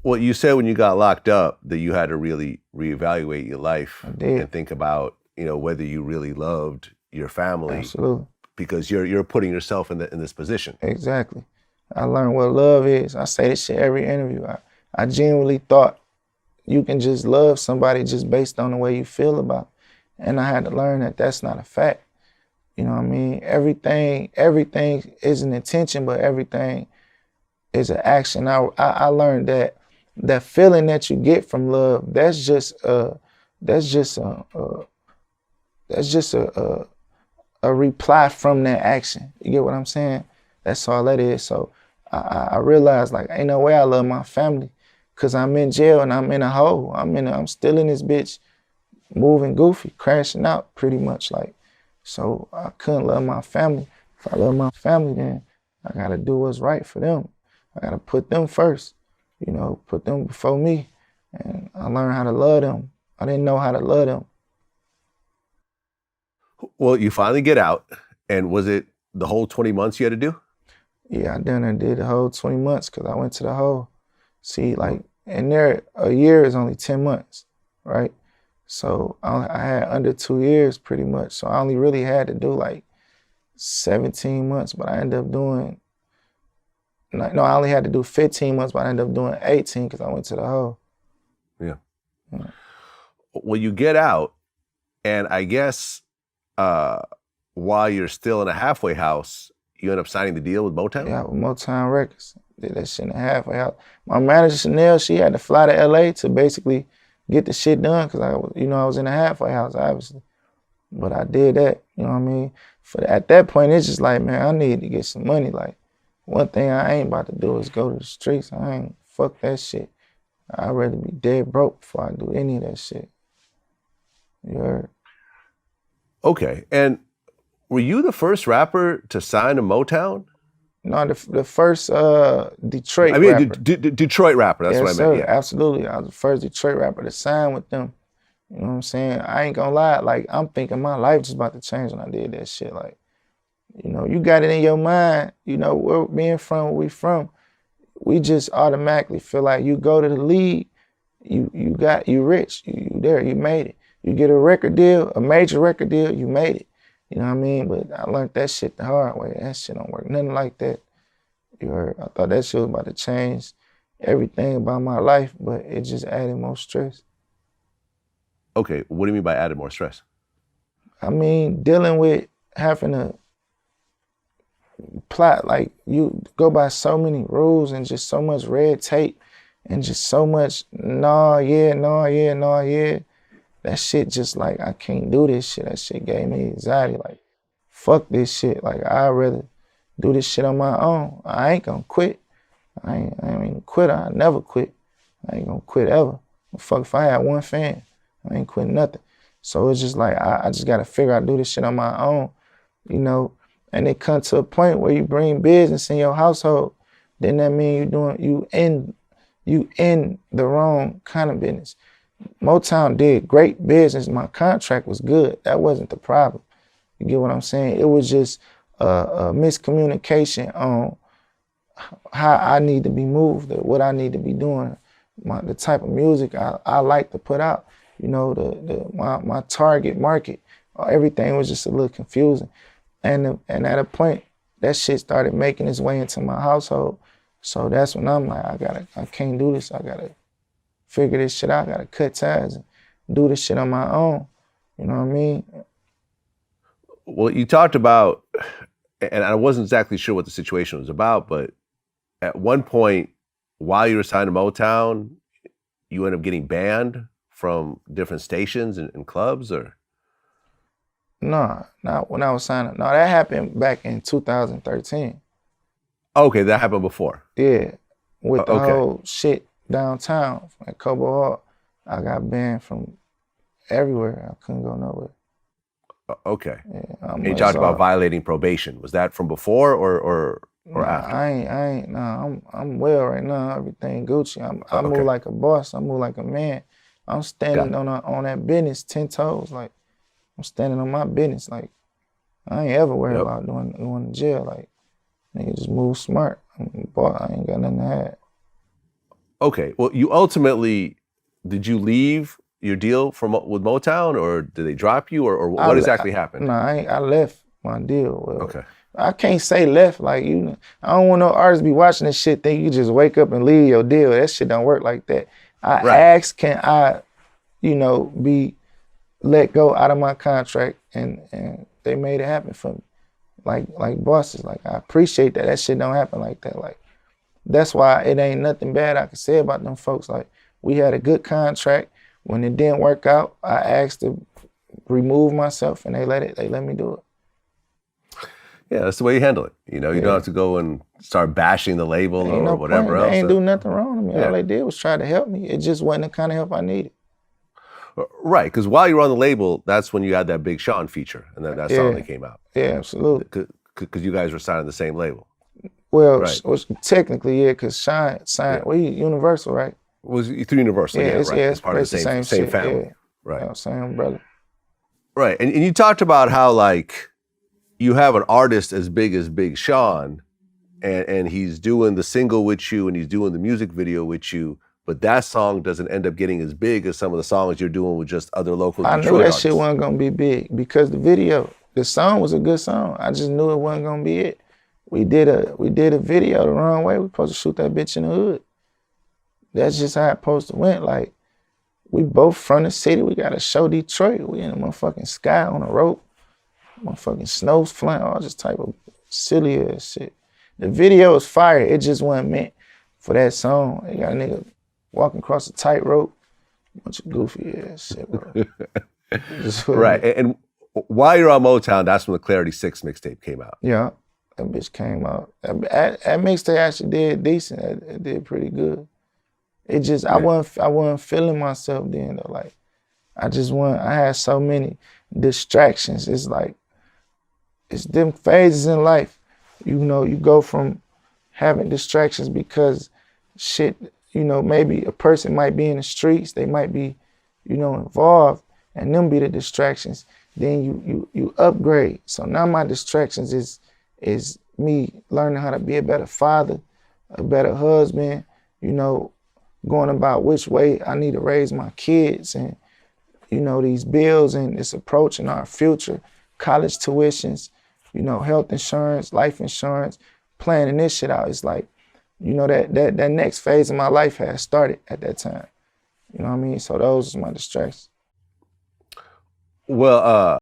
Well, you said when you got locked up that you had to really reevaluate your life I did. and think about, whether you really loved your family Absolutely. because you're putting yourself in this position. Exactly. I learned what love is. I say this shit every interview. I genuinely thought you can just love somebody just based on the way you feel about it. And I had to learn that that's not a fact. You know what I mean? Everything is an intention, but everything is an action. I learned that feeling that you get from love, that's just a reply from that action. You get what I'm saying? That's all that is. So I realized like ain't no way I love my family, cause I'm in jail and I'm in a hole. I'm still in this bitch, moving goofy, crashing out pretty much like. So I couldn't love my family. If I love my family, then I gotta do what's right for them. I gotta put them first, put them before me. And I learned how to love them. I didn't know how to love them. Well, you finally get out, and was it the whole 20 months you had to do? Yeah, I did the whole 20 months because I went to the hole. See, like, in there, a year is only 10 months, right? So I had under 2 years pretty much. So I only really had to do like 17 months, but I ended up doing, no, I only had to do 15 months, but I ended up doing 18 because I went to the hole. Yeah. Well, you get out, and I guess while you're still in a halfway house, you end up signing the deal with Motown? Yeah, with Motown Records. Did that shit in a halfway house. My manager, Chanel, she had to fly to LA to basically get the shit done because I was in a halfway house, obviously. But I did that, you know what I mean? At that point, it's just like, man, I need to get some money. Like, one thing I ain't about to do is go to the streets. Fuck that shit. I'd rather be dead broke before I do any of that shit. You heard? Okay, and were you the first rapper to sign to Motown? No, the first Detroit rapper. Detroit rapper, that's yes, what I sir, meant. Yeah. Absolutely. I was the first Detroit rapper to sign with them. You know what I'm saying? I ain't gonna lie, like, I'm thinking my life just about to change when I did that shit. Like, you got it in your mind, where being from, where we from, we just automatically feel like you go to the league, you rich, you there, you made it. You get a record deal, a major record deal, you made it. You know what I mean? But I learned that shit the hard way. That shit don't work. Nothing like that. You heard? I thought that shit was about to change everything about my life, but it just added more stress. Okay, what do you mean by added more stress? I mean, dealing with having to plot, like, you go by so many rules and just so much red tape and just so much nah, yeah. That shit just like, I can't do this shit. That shit gave me anxiety. Like, fuck this shit. Like, I'd rather do this shit on my own. I ain't gonna quit. I ain't a quitter. I never quit. I ain't gonna quit ever. Fuck if I had one fan. I ain't quitting nothing. So it's just like, I just gotta figure out do this shit on my own, and it comes to a point where you bring business in your household, then that means you in the wrong kind of business. Motown did great business. My contract was good. That wasn't the problem. You get what I'm saying? It was just a miscommunication on how I need to be moved, or what I need to be doing, the type of music I like to put out. My target market, everything was just a little confusing. And at a point, that shit started making its way into my household. So that's when I'm like, I can't do this. I gotta figure this shit out. I gotta cut ties and do this shit on my own. You know what I mean? Well, you talked about, and I wasn't exactly sure what the situation was about, but at one point, while you were signed to Motown, you ended up getting banned from different stations and clubs, or? No, not when I was signing. No, that happened back in 2013. Okay, that happened before. Yeah, with the Okay. whole shit downtown at Cobo Hall, I got banned from everywhere. I couldn't go nowhere. Okay. Yeah, and you talked about violating probation. Was that from before or after? I ain't. Nah, I'm well right now. Everything Gucci. I Okay. move like a boss. I move like a man. I'm standing on that business 10 toes. Like, I'm standing on my business. Like, I ain't ever worried about going to jail. Like, nigga, just move smart. I'm a boss. I ain't got nothing to hide. Okay. Well, you ultimately, did you leave your deal with Motown, or did they drop you, or what exactly happened? No, I left my deal. Well, Okay. I can't say left, like, you know, I don't want no artists be watching this shit think you just wake up and leave your deal. That shit don't work like that. I Right. asked, can I, you know, be let go out of my contract, and they made it happen for me. Like bosses, like, I appreciate that. That shit don't happen like that. Like, that's why it ain't nothing bad I can say about them folks. Like, we had a good contract. When it didn't work out, I asked to remove myself, and they let me do it. Yeah, that's the way you handle it. You know, you don't Yeah. have to go and start bashing the label Ain't or no whatever point. else. They ain't do nothing wrong to me. Yeah. All they did was try to help me. It just wasn't the kind of help I needed. Right, because while you were on the label, that's when you had that Big Sean feature, and then that song Yeah. that came out. Yeah, absolutely. Because you guys were signed on the same label. Well, Right. technically, yeah, because Shine signed, well, he Universal, right? Was through Universal? Yeah, Yeah, it's, right. yeah, It's part of the same shit, family. yeah. Right. Yeah, same brother. Right, and you talked about how, like, you have an artist as Big Sean, and he's doing the single with you, and he's doing the music video with you, but that song doesn't end up getting as big as some of the songs you're doing with just other local I Detroit knew that artists. shit wasn't gonna be big because the song was a good song. I just knew it wasn't gonna be it. We did a video the wrong way. We supposed to shoot that bitch in the hood. That's just how it supposed to went. Like, we both from the city. We gotta show Detroit. We in the motherfucking sky on a rope. Motherfucking snow's flying. All this type of silly ass shit. The video was fire. It just wasn't meant for that song. They got a nigga walking across a tightrope. Bunch of goofy ass shit, bro. Right, and while you're on Motown, that's when the Clarity 6 mixtape came out. Yeah, that bitch came out. That mixtape actually did decent. It did pretty good. It just, Yeah. I wasn't feeling myself then though. Like, I had so many distractions. It's like, it's them phases in life. You know, you go from having distractions because shit, you know, maybe a person might be in the streets, they might be, you know, involved, and them be the distractions. Then you upgrade. So now my distractions is me learning how to be a better father, a better husband, you know, going about which way I need to raise my kids, and, you know, these bills and this approach in our future, college tuitions, you know, health insurance, life insurance, planning this shit out. It's like, you know, that next phase of my life has started at that time. You know what I mean? So those are my distractions. Well,